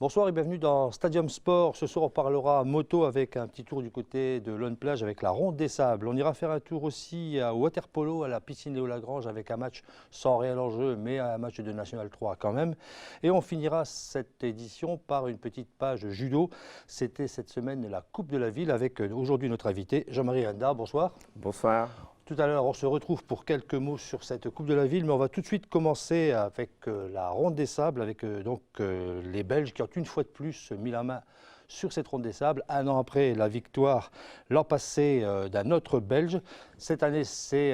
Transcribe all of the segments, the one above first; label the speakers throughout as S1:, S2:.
S1: Bonsoir et bienvenue dans Stadium Sport. Ce soir, on parlera moto avec un petit tour du côté de Laune Plage avec la Ronde des Sables. On ira faire un tour aussi au waterpolo à la piscine Léo Lagrange avec un match sans réel enjeu, mais un match de National 3 quand même. Et on finira cette édition par une petite page judo. C'était cette semaine la Coupe de la Ville avec aujourd'hui notre invité Jean-Marie Renda. Bonsoir.
S2: Bonsoir.
S1: Tout à l'heure, on se retrouve pour quelques mots sur cette Coupe de la Ville, mais on va tout de suite commencer avec la Ronde des Sables, avec les Belges qui ont une fois de plus mis la main sur cette Ronde des Sables. Un an après la victoire l'an passé d'un autre Belge. Cette année, c'est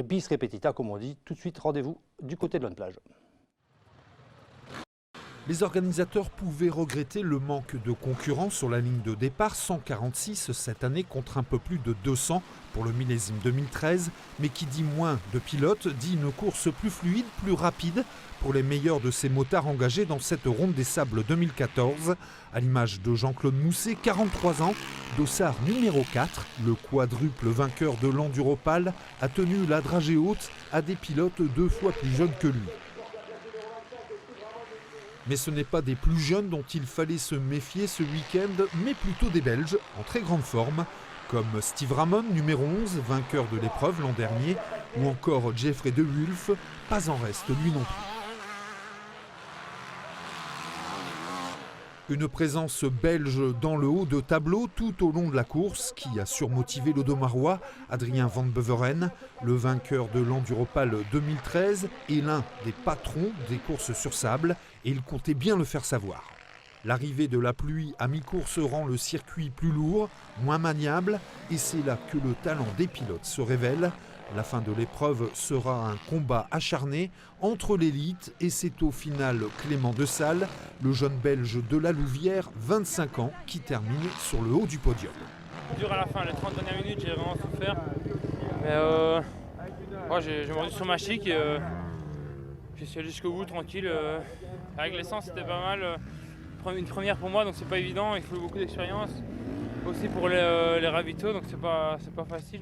S1: bis repetita, comme on dit. Tout de suite, rendez-vous du côté de Laune Plage.
S3: Les organisateurs pouvaient regretter le manque de concurrence sur la ligne de départ, 146 cette année contre un peu plus de 200 pour le millésime 2013, mais qui dit moins de pilotes, dit une course plus fluide, plus rapide pour les meilleurs de ces motards engagés dans cette Ronde des Sables 2014. À l'image de Jean-Claude Mousset, 43 ans, dossard numéro 4, le quadruple vainqueur de l'Enduropal, a tenu la dragée haute à des pilotes 2 fois plus jeunes que lui. Mais ce n'est pas des plus jeunes dont il fallait se méfier ce week-end, mais plutôt des Belges en très grande forme, comme Steve Ramon, numéro 11, vainqueur de l'épreuve l'an dernier, ou encore Jeffrey De Wulf, pas en reste lui non plus. Une présence belge dans le haut de tableau tout au long de la course qui a surmotivé l'Odomarois, Adrien Van Beveren, le vainqueur de l'Enduropal 2013 et l'un des patrons des courses sur sable, et il comptait bien le faire savoir. L'arrivée de la pluie à mi-course rend le circuit plus lourd, moins maniable, et c'est là que le talent des pilotes se révèle. La fin de l'épreuve sera un combat acharné entre l'élite et c'est au final Clément Desalle, le jeune belge de la Louvière, 25 ans, qui termine sur le haut du podium.
S4: Dur à la fin, les 30 dernières minutes, j'ai vraiment souffert. Mais j'ai mordu sur ma chic et j'ai essayé jusqu'au bout, tranquille. Avec l'essence, c'était pas mal. Une première pour moi, donc c'est pas évident. Il faut beaucoup d'expérience. Aussi pour les ravitaux, donc c'est pas facile.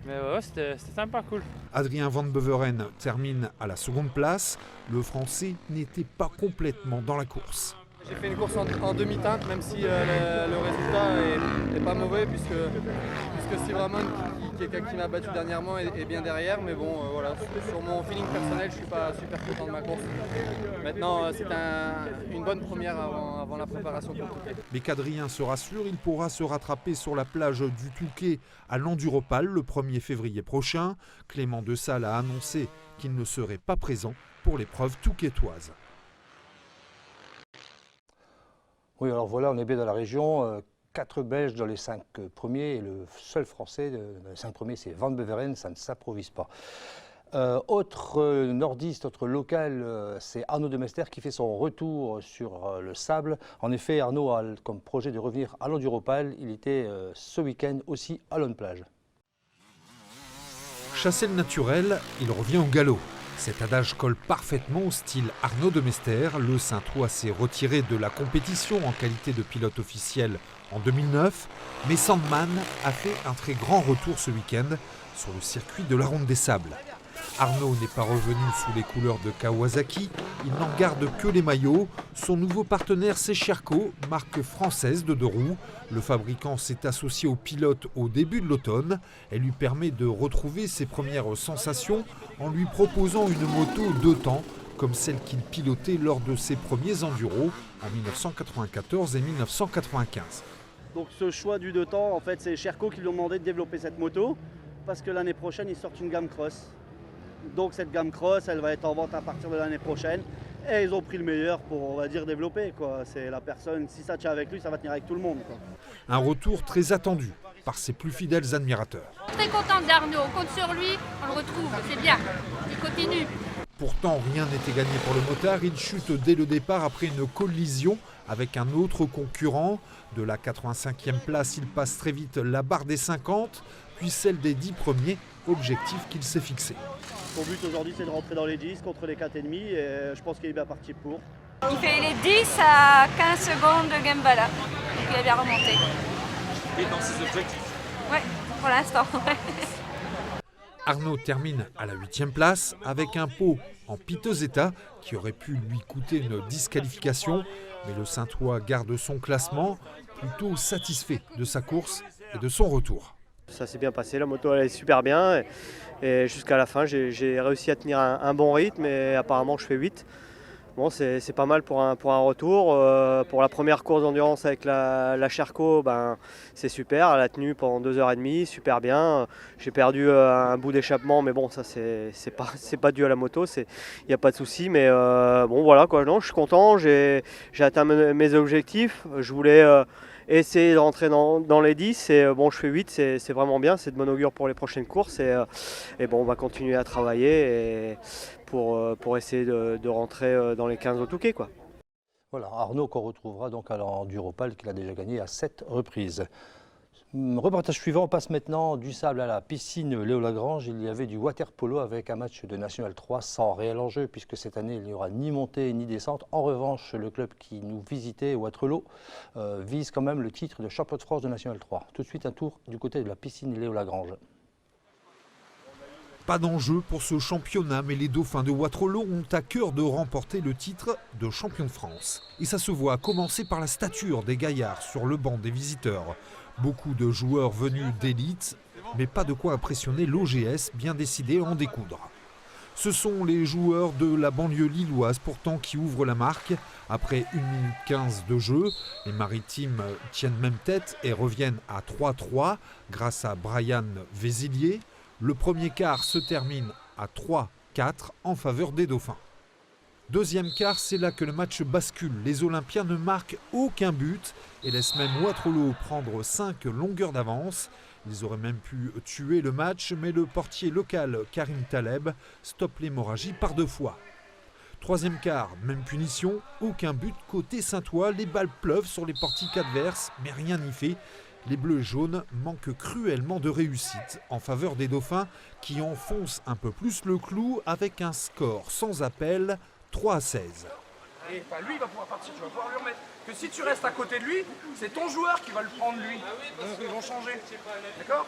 S4: Mais ouais, c'était sympa, cool.
S3: Adrien Van Beveren termine à la seconde place. Le Français n'était pas complètement dans la course.
S5: J'ai fait une course en demi-teinte, même si le résultat n'est pas mauvais, puisque Steve Ramon, qui m'a battu dernièrement, est bien derrière. Mais bon, voilà, sur mon feeling personnel, je ne suis pas super content de ma course. Maintenant, c'est une bonne première avant la préparation pour le Touquet.
S3: Mais qu'Adrien se rassure, il pourra se rattraper sur la plage du Touquet à l'Enduropal le 1er février prochain. Clément Desalle a annoncé qu'il ne serait pas présent pour l'épreuve touquetoise.
S1: Oui, alors voilà, on est bien dans la région. 4 Belges dans les 5 premiers et le seul Français dans les 5 premiers, c'est Van Beveren, ça ne s'improvise pas. Autre nordiste, autre local, c'est Arnaud Demester qui fait son retour sur le sable. En effet, Arnaud a comme projet de revenir à l'Enduropal. Il était ce week-end aussi à Laune Plage.
S3: Chassé le naturel, il revient au galop. Cet adage colle parfaitement au style Arnaud Demester. Le Saintois s'est retiré de la compétition en qualité de pilote officiel en 2009, mais Sandman a fait un très grand retour ce week-end sur le circuit de la Ronde des Sables. Arnaud n'est pas revenu sous les couleurs de Kawasaki, il n'en garde que les maillots. Son nouveau partenaire, c'est Sherco, marque française de 2 roues. Le fabricant s'est associé au pilote au début de l'automne. Elle lui permet de retrouver ses premières sensations en lui proposant une moto 2 temps, comme celle qu'il pilotait lors de ses premiers enduros en 1994 et 1995.
S6: Donc ce choix du 2 temps, en fait, c'est Sherco qui lui ont demandé de développer cette moto parce que l'année prochaine, ils sortent une gamme cross. Donc cette gamme cross, elle va être en vente à partir de l'année prochaine. Et ils ont pris le meilleur pour, on va dire, développer, quoi. C'est la personne, si ça tient avec lui, ça va tenir avec tout le monde, quoi.
S3: Un retour très attendu par ses plus fidèles admirateurs.
S7: Très contente d'Arnaud, on compte sur lui, on le retrouve, c'est bien, il continue.
S3: Pourtant, rien n'était gagné pour le motard. Il chute dès le départ après une collision avec un autre concurrent. De la 85e place, il passe très vite la barre des 50, puis celle des 10 premiers, objectif qu'il s'est fixé.
S6: Son but aujourd'hui, c'est de rentrer dans les 10 contre les 4,5 et je pense qu'il est bien parti pour.
S7: Il fait les 10 à 15 secondes de Gambala, donc il a bien remonté.
S4: Et dans ses objectifs.
S7: Ouais, pour l'instant.
S3: Arnaud termine à la 8e place avec un pot en piteux état qui aurait pu lui coûter une disqualification. Mais le Saintois garde son classement, plutôt satisfait de sa course et de son retour.
S2: Ça s'est bien passé, la moto elle est super bien et jusqu'à la fin j'ai réussi à tenir un bon rythme et apparemment je fais 8. Bon, c'est pas mal pour un retour. Pour la première course d'endurance avec la Sherco, ben, c'est super. Elle a tenu pendant 2h30, super bien. J'ai perdu un bout d'échappement, mais bon, ça c'est pas dû à la moto, il n'y a pas de souci. Mais bon, voilà quoi, non, je suis content, j'ai atteint mes objectifs. Je voulais essayer de rentrer dans les 10 et bon, je fais 8, c'est vraiment bien, c'est de bon augure pour les prochaines courses. Et bon, on va continuer à travailler pour essayer de rentrer dans les 15 au Touquet, quoi.
S1: Voilà, Arnaud qu'on retrouvera donc à l'Enduropal qu'il a déjà gagné à 7 reprises. Reportage suivant, on passe maintenant du sable à la piscine Léo Lagrange. Il y avait du water polo avec un match de National 3 sans réel enjeu puisque cette année il n'y aura ni montée ni descente. En revanche, le club qui nous visitait, Waterloo, vise quand même le titre de champion de France de National 3. Tout de suite un tour du côté de la piscine Léo Lagrange.
S3: Pas d'enjeu pour ce championnat, mais les Dauphins de Waterloo ont à cœur de remporter le titre de champion de France. Et ça se voit, à commencer par la stature des gaillards sur le banc des visiteurs. Beaucoup de joueurs venus d'élite, mais pas de quoi impressionner l'OGS, bien décidé à en découdre. Ce sont les joueurs de la banlieue lilloise pourtant qui ouvrent la marque. Après 1 minute 15 de jeu, les Maritimes tiennent même tête et reviennent à 3-3 grâce à Brian Vézilier. Le premier quart se termine à 3-4 en faveur des Dauphins. Deuxième quart, c'est là que le match bascule. Les Olympiens ne marquent aucun but et laissent même Waterloo prendre 5 longueurs d'avance. Ils auraient même pu tuer le match, mais le portier local Karim Taleb stoppe l'hémorragie par 2 fois. Troisième quart, même punition, aucun but côté Saintois. Les balles pleuvent sur les portiques adverses, mais rien n'y fait. Les Bleus et Jaunes manquent cruellement de réussite en faveur des Dauphins qui enfoncent un peu plus le clou avec un score sans appel, 3-16.
S8: Et bah lui il va pouvoir partir, tu vas pouvoir lui remettre. Que si tu restes à côté de lui, c'est ton joueur qui va le prendre lui. Donc ils vont changer. D'accord?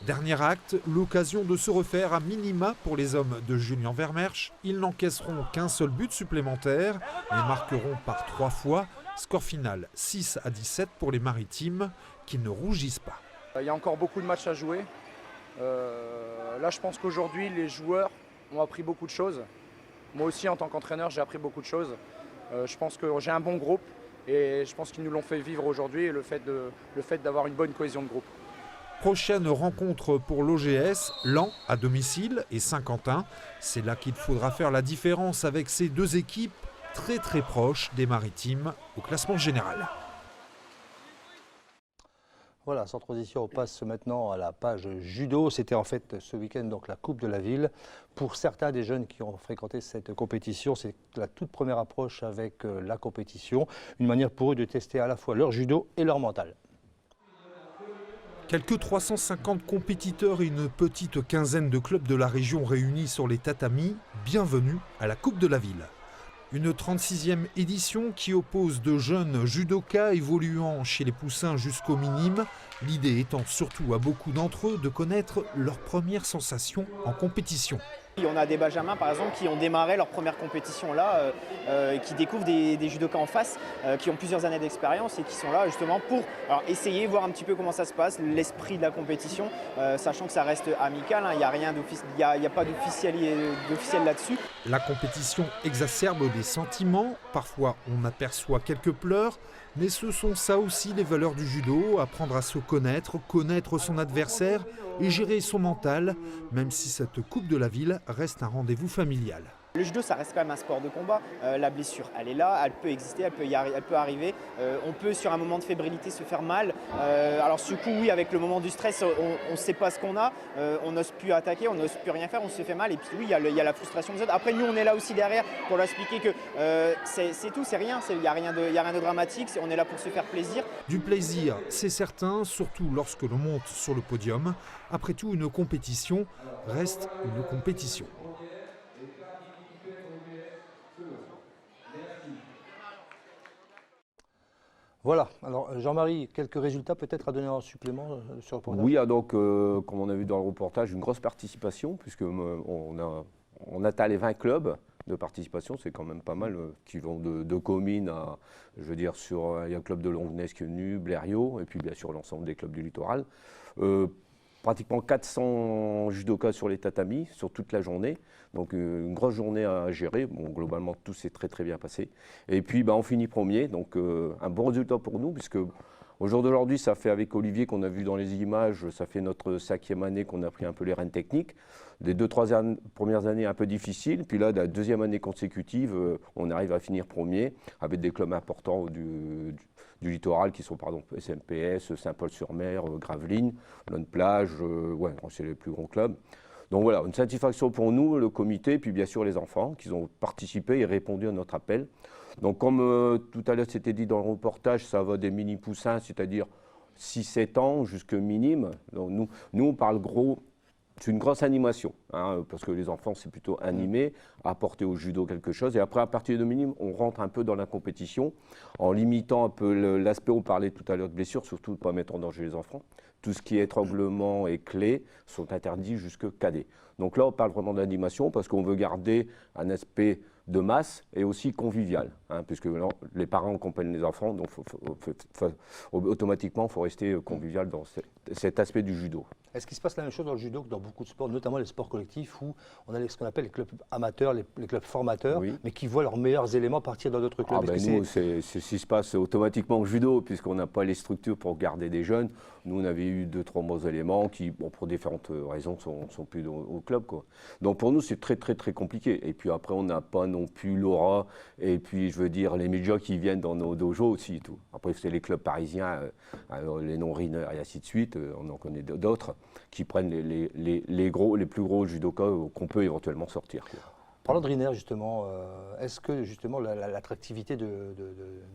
S3: Dernier acte, l'occasion de se refaire à minima pour les hommes de Julien Vermersch. Ils n'encaisseront qu'un seul but supplémentaire et marqueront par 3 fois. Score final 6-17 pour les Maritimes qui ne rougissent pas.
S8: Il y a encore beaucoup de matchs à jouer. Là je pense qu'aujourd'hui les joueurs ont appris beaucoup de choses. Moi aussi en tant qu'entraîneur j'ai appris beaucoup de choses. Je pense que j'ai un bon groupe et je pense qu'ils nous l'ont fait vivre aujourd'hui et le fait d'avoir une bonne cohésion de groupe.
S3: Prochaine rencontre pour l'OGS, Laon à domicile et Saint-Quentin. C'est là qu'il faudra faire la différence avec ces deux équipes très proches des Maritimes au classement général.
S1: Voilà, sans transition, on passe maintenant à la page judo. C'était en fait ce week-end donc la Coupe de la Ville. Pour certains des jeunes qui ont fréquenté cette compétition, c'est la toute première approche avec la compétition. Une manière pour eux de tester à la fois leur judo et leur mental.
S3: Quelques 350 compétiteurs et une petite quinzaine de clubs de la région réunis sur les tatamis. Bienvenue à la Coupe de la Ville. Une 36e édition qui oppose de jeunes judokas évoluant chez les poussins jusqu'au minime. L'idée étant surtout à beaucoup d'entre eux de connaître leurs premières sensations en compétition.
S9: On a des benjamins par exemple qui ont démarré leur première compétition là, qui découvrent des judokas en face, qui ont plusieurs années d'expérience et qui sont là justement pour essayer, voir un petit peu comment ça se passe, l'esprit de la compétition, sachant que ça reste amical, il n'y a rien il y a pas d'officiel là-dessus.
S3: La compétition exacerbe les sentiments, parfois on aperçoit quelques pleurs, mais ce sont ça aussi les valeurs du judo, apprendre à se connaître, connaître son adversaire et gérer son mental, même si cette Coupe de la Ville reste un rendez-vous familial.
S9: Le judo, ça reste quand même un sport de combat. La blessure, elle est là, elle peut exister, elle peut arriver. On peut, sur un moment de fébrilité, se faire mal. Alors, du coup, oui, avec le moment du stress, on ne sait pas ce qu'on a. On n'ose plus attaquer, on n'ose plus rien faire, on se fait mal. Et puis, oui, il y a la frustration des autres. Après, nous, on est là aussi derrière pour leur expliquer que c'est tout, c'est rien. Il n'y a rien de dramatique. On est là pour se faire plaisir.
S3: Du plaisir, c'est certain, surtout lorsque l'on monte sur le podium. Après tout, une compétition reste une compétition.
S1: Voilà, alors Jean-Marie, quelques résultats peut-être à donner en supplément sur le reportage?
S10: Oui, donc comme on a vu dans le reportage, une grosse participation, puisque on atteint les 20 clubs de participation, c'est quand même pas mal, qui vont de communes à, je veux dire, il y a le club de Longnes qui est venu, Blériot, et puis bien sûr l'ensemble des clubs du littoral. Pratiquement 400 judokas sur les tatamis, sur toute la journée. Donc une grosse journée à gérer. Bon, globalement, tout s'est très bien passé. Et puis on finit premier, donc un bon résultat pour nous, puisque au jour d'aujourd'hui, ça fait avec Olivier qu'on a vu dans les images, ça fait notre 5e année qu'on a pris un peu les rênes techniques. Les 2-3 premières années un peu difficiles, puis là, la 2e année consécutive, on arrive à finir premier, avec des clubs importants du littoral qui sont par exemple SMPS, Saint-Paul-sur-Mer, Gravelines, Lone Plage, ouais, c'est les plus gros clubs. Donc voilà, une satisfaction pour nous, le comité, puis bien sûr les enfants qui ont participé et répondu à notre appel. Donc comme tout à l'heure c'était dit dans le reportage, ça va des mini-poussins, c'est-à-dire 6-7 ans jusque minime. Donc nous on parle gros. C'est une grosse animation, hein, parce que les enfants, c'est plutôt animé, apporter au judo quelque chose. Et après, à partir de minime, on rentre un peu dans la compétition, en limitant un peu l'aspect, on parlait tout à l'heure de blessures, surtout de ne pas mettre en danger les enfants. Tout ce qui est étranglement et clés sont interdits jusque cadet. Donc là, on parle vraiment d'animation, parce qu'on veut garder un aspect de masse et aussi convivial, hein, puisque les parents accompagnent les enfants, donc automatiquement, il faut rester convivial dans cet aspect du judo.
S1: Est-ce qu'il se passe la même chose dans le judo que dans beaucoup de sports, notamment les sports collectifs, où on a ce qu'on appelle les clubs amateurs, les clubs formateurs,
S10: oui,
S1: mais qui voient leurs meilleurs éléments partir dans d'autres clubs?
S10: Nous, c'est ce qui se passe automatiquement au judo, puisqu'on n'a pas les structures pour garder des jeunes. Nous, on avait eu 2-3 bons éléments qui, bon, pour différentes raisons, sont plus au club, quoi. Donc pour nous, c'est très compliqué. Et puis après, on n'a pas non plus l'aura, et puis je veux dire, les médias qui viennent dans nos dojos aussi. Tout. Après, c'est les clubs parisiens, les non-rineurs et ainsi de suite, on en connaît d'autres, qui prennent les plus gros judokas qu'on peut éventuellement sortir, quoi.
S1: Parlons de Riner, justement, est-ce que justement l'attractivité de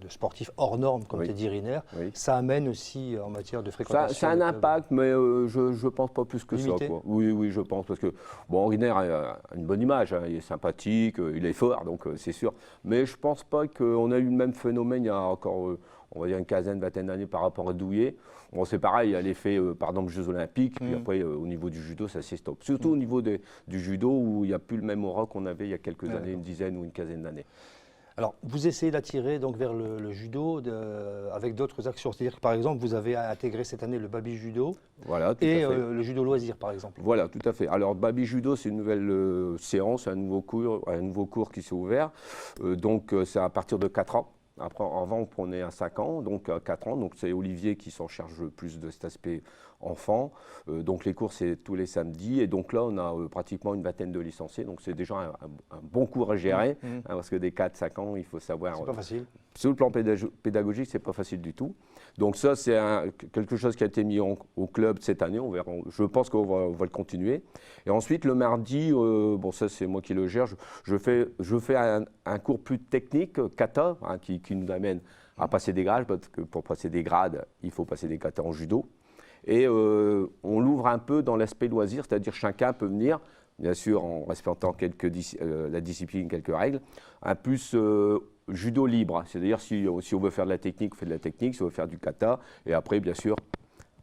S1: sportifs hors normes, comme tu as dit Riner, ça amène aussi en matière de fréquentation?
S10: Ça a un impact, mais je ne pense pas plus que limité, ça, quoi. Oui, je pense, parce que bon, Riner a une bonne image, hein, il est sympathique, il est fort, donc c'est sûr. Mais je ne pense pas qu'on a eu le même phénomène il y a encore, on va dire, une vingtaine d'années par rapport à Douillet. Bon, c'est pareil, il y a l'effet, par exemple, Jeux Olympiques, puis après, au niveau du judo, ça s'estompe. Surtout au niveau du judo, où il n'y a plus le même aura qu'on avait il y a quelques années, une dizaine ou une quinzaine d'années.
S1: Alors, vous essayez d'attirer donc vers le judo avec d'autres actions. C'est-à-dire que, par exemple, vous avez intégré cette année le baby judo,
S10: voilà,
S1: et le judo loisir, par exemple.
S10: Voilà, tout à fait. Alors, baby judo, c'est une nouvelle séance, un nouveau cours qui s'est ouvert. Donc, c'est à partir de 4 ans. Après, avant, on prenait à 5 ans, donc à 4 ans. Donc, c'est Olivier qui s'en charge plus de cet aspect enfant. Donc, les cours, c'est tous les samedis. Et donc là, on a pratiquement une vingtaine de licenciés. Donc, c'est déjà un bon cours à gérer. Hein, parce que des 4-5 ans, il faut savoir.
S1: C'est pas facile.
S10: Sur le plan pédagogique, c'est pas facile du tout. Donc, ça, c'est quelque chose qui a été mis au club cette année. On verra, je pense qu'on va le continuer. Et ensuite, le mardi, bon, ça, c'est moi qui le gère. Je fais un cours plus technique, kata, hein, qui nous amène à passer des grades, parce que pour passer des grades, il faut passer des katas en judo. Et on l'ouvre un peu dans l'aspect loisir, c'est-à-dire chacun peut venir, bien sûr en respectant la discipline, quelques règles, un plus judo libre. C'est-à-dire si on veut faire de la technique, on fait de la technique, si on veut faire du kata, et après bien sûr,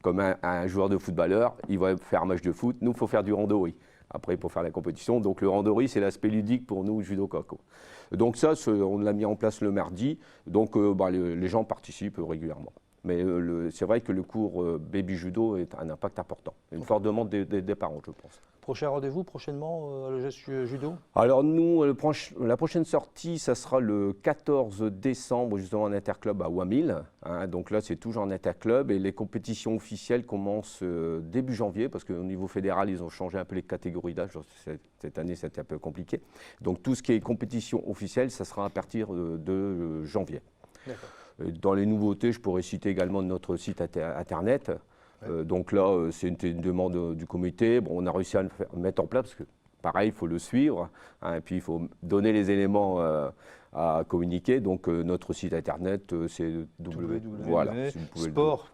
S10: comme un joueur de footballeur, il va faire un match de foot, nous il faut faire du randori. Après, pour faire la compétition. Donc, le randori, c'est l'aspect ludique pour nous, judoka. Donc, ça, on l'a mis en place le mardi. Donc, les gens participent régulièrement. Mais c'est vrai que le cours baby judo est un impact important. Une forte demande des parents, je pense.
S1: Prochain rendez-vous prochainement, le geste judo?
S10: Alors nous, la prochaine sortie, ça sera le 14 décembre, justement en interclub à Wamil. Hein, donc là, c'est toujours en interclub et les compétitions officielles commencent début janvier parce qu'au niveau fédéral, ils ont changé un peu les catégories d'âge. Cette année, c'était un peu compliqué. Donc tout ce qui est compétition officielle, ça sera à partir de janvier. D'accord. Dans les nouveautés, je pourrais citer également notre site internet. Donc là, c'est une demande du comité. Bon, on a réussi à le mettre en place parce que, pareil, il faut le suivre. Hein, et puis, il faut donner les éléments à communiquer. Donc, notre site internet, c'est
S1: Sport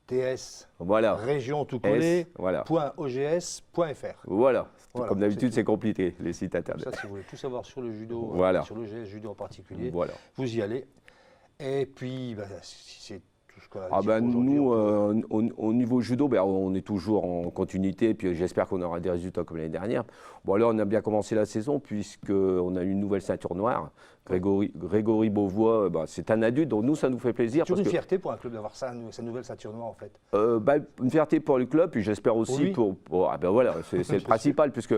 S1: TS,
S10: voilà.
S1: région tout collé,
S10: voilà.
S1: .ogs.fr.
S10: Voilà. Comme d'habitude, c'est compliqué, les sites internet.
S1: Ça, si vous voulez tout savoir sur le judo,
S10: voilà.
S1: sur le GS judo en particulier,
S10: voilà.
S1: vous y allez. Et puis, c'est tout ce qu'on a
S10: Ah
S1: dit
S10: ben,
S1: pour aujourd'hui.
S10: nous, au niveau judo, on est toujours en continuité, puis j'espère qu'on aura des résultats comme l'année dernière. Bon, là, on a bien commencé la saison, puisqu'on a eu une nouvelle ceinture noire. Grégory Beauvois, c'est un adulte, donc nous, ça nous fait plaisir.
S1: C'est une fierté pour un club d'avoir sa nouvelle ceinture noire, en fait.
S10: Une fierté pour le club, puis j'espère aussi pour voilà, c'est le principal, puisque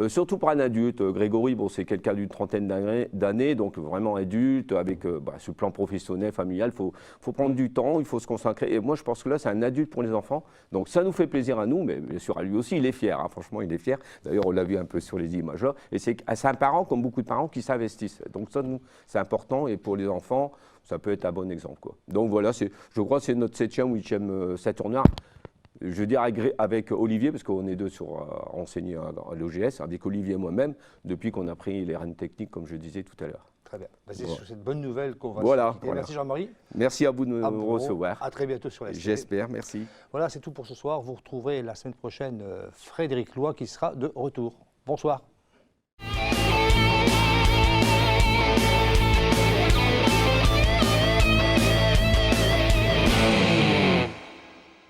S10: surtout pour un adulte, Grégory, c'est quelqu'un d'une trentaine d'années, donc vraiment adulte, avec ce plan professionnel, familial, il faut prendre du temps, il faut se concentrer. Et moi, je pense que là, c'est un adulte pour les enfants, donc ça nous fait plaisir à nous, mais bien sûr à lui aussi, il est fier, franchement, il est fier. D'ailleurs, on l'a vu un peu sur les images là, et c'est un parent, comme beaucoup de parents, qui s'investissent. Donc ça, c'est important, et pour les enfants, ça peut être un bon exemple, quoi. Donc voilà, je crois que c'est notre 7e ou 8e ceinture noire. Je veux dire avec Olivier, parce qu'on est deux enseignés à l'OGS, avec Olivier et moi-même, depuis qu'on a pris les rênes techniques, comme je disais tout à l'heure.
S1: Très bien. C'est sur cette bonne nouvelle qu'on va se quitter. Merci Jean-Marie.
S10: Merci à vous de nous recevoir.
S1: À très bientôt sur la STV.
S10: J'espère, merci.
S1: Voilà, c'est tout pour ce soir. Vous retrouverez la semaine prochaine Frédéric Loy qui sera de retour. Bonsoir.